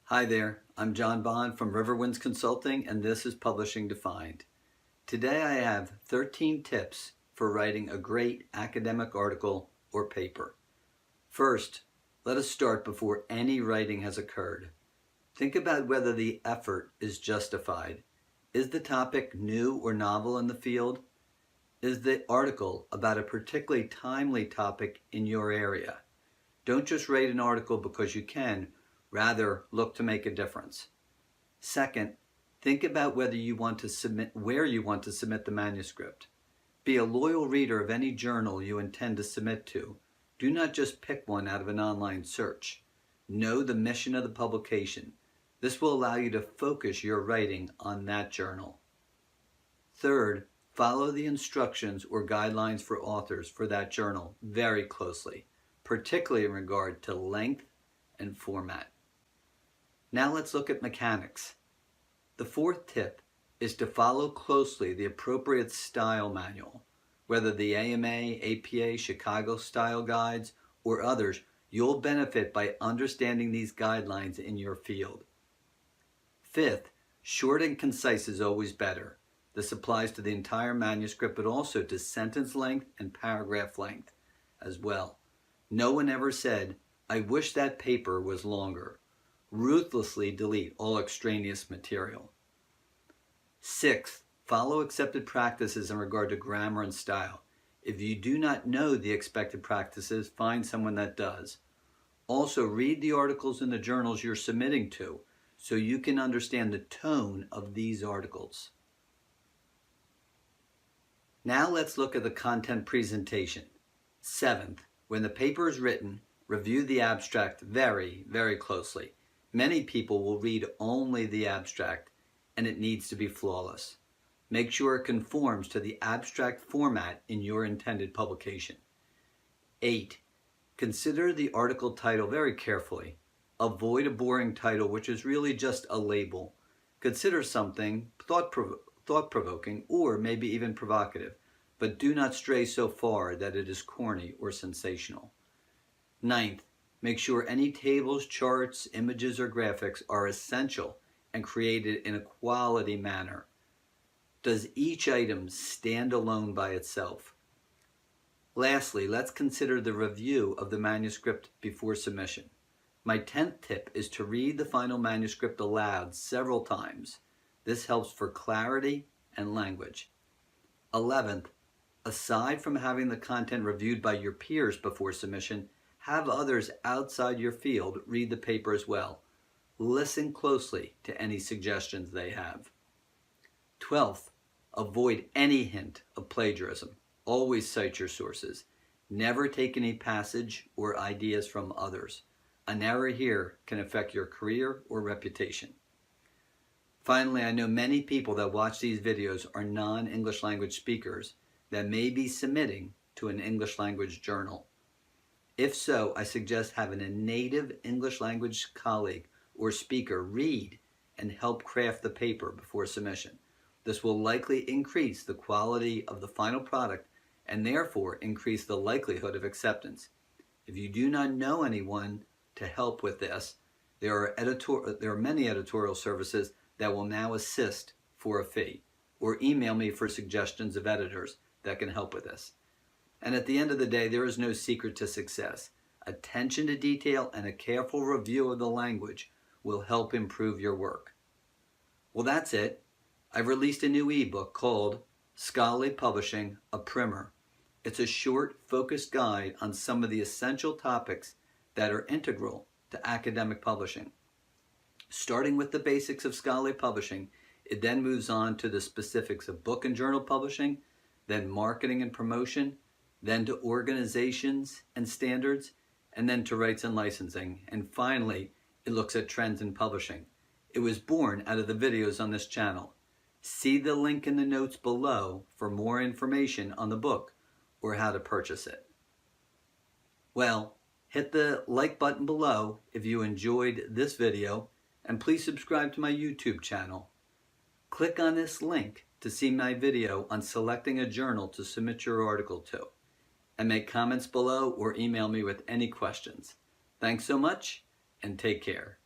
Hi there, I'm John Bond from Riverwinds Consulting, and this is Publishing Defined. Today I have 13 tips for writing a great academic article or paper. First, let us start before any writing has occurred. Think about whether the effort is justified. Is the topic new or novel in the field? Is the article about a particularly timely topic in your area? Don't just write an article because you can. Rather, look to make a difference. Second, think about where you want to submit the manuscript. Be a loyal reader of any journal you intend to submit to. Do not just pick one out of an online search. Know the mission of the publication. This will allow you to focus your writing on that journal. Third, follow the instructions or guidelines for authors for that journal very closely, particularly in regard to length and format. Now let's look at mechanics. The fourth tip is to follow closely the appropriate style manual. Whether the AMA, APA, Chicago style guides, or others, you'll benefit by understanding these guidelines in your field. Fifth, short and concise is always better. This applies to the entire manuscript, but also to sentence length and paragraph length as well. No one ever said, "I wish that paper was longer." Ruthlessly delete all extraneous material. Sixth, follow accepted practices in regard to grammar and style. If you do not know the expected practices, find someone that does. Also, read the articles in the journals you're submitting to so you can understand the tone of these articles. Now let's look at the content presentation. Seventh, when the paper is written, review the abstract very, very closely. Many people will read only the abstract, and it needs to be flawless. Make sure it conforms to the abstract format in your intended publication. 8. Consider the article title very carefully. Avoid a boring title which is really just a label. Consider something thought-provoking or maybe even provocative, but do not stray so far that it is corny or sensational. 9th, make sure any tables, charts, images, or graphics are essential and created in a quality manner. Does each item stand alone by itself? Lastly, let's consider the review of the manuscript before submission. My 10th tip is to read the final manuscript aloud several times. This helps for clarity and language. 11th, aside from having the content reviewed by your peers before submission, have others outside your field read the paper as well. Listen closely to any suggestions they have. 12th, avoid any hint of plagiarism. Always cite your sources. Never take any passage or ideas from others. An error here can affect your career or reputation. Finally, I know many people that watch these videos are non-English language speakers that may be submitting to an English language journal. If so, I suggest having a native English language colleague or speaker read and help craft the paper before submission. This will likely increase the quality of the final product and therefore increase the likelihood of acceptance. If you do not know anyone to help with this, there are many editorial services that will now assist for a fee, or email me for suggestions of editors that can help with this. And at the end of the day, there is no secret to success. Attention to detail and a careful review of the language will help improve your work. Well, that's it. I've released a new ebook called Scholarly Publishing, a Primer. It's a short, focused guide on some of the essential topics that are integral to academic publishing. Starting with the basics of scholarly publishing, it then moves on to the specifics of book and journal publishing, then marketing and promotion, then to organizations and standards, and then to rights and licensing. And finally, it looks at trends in publishing. It was born out of the videos on this channel. See the link in the notes below for more information on the book or how to purchase it. Well, hit the like button below if you enjoyed this video, and please subscribe to my YouTube channel. Click on this link to see my video on selecting a journal to submit your article to, and make comments below or email me with any questions. Thanks so much, and take care.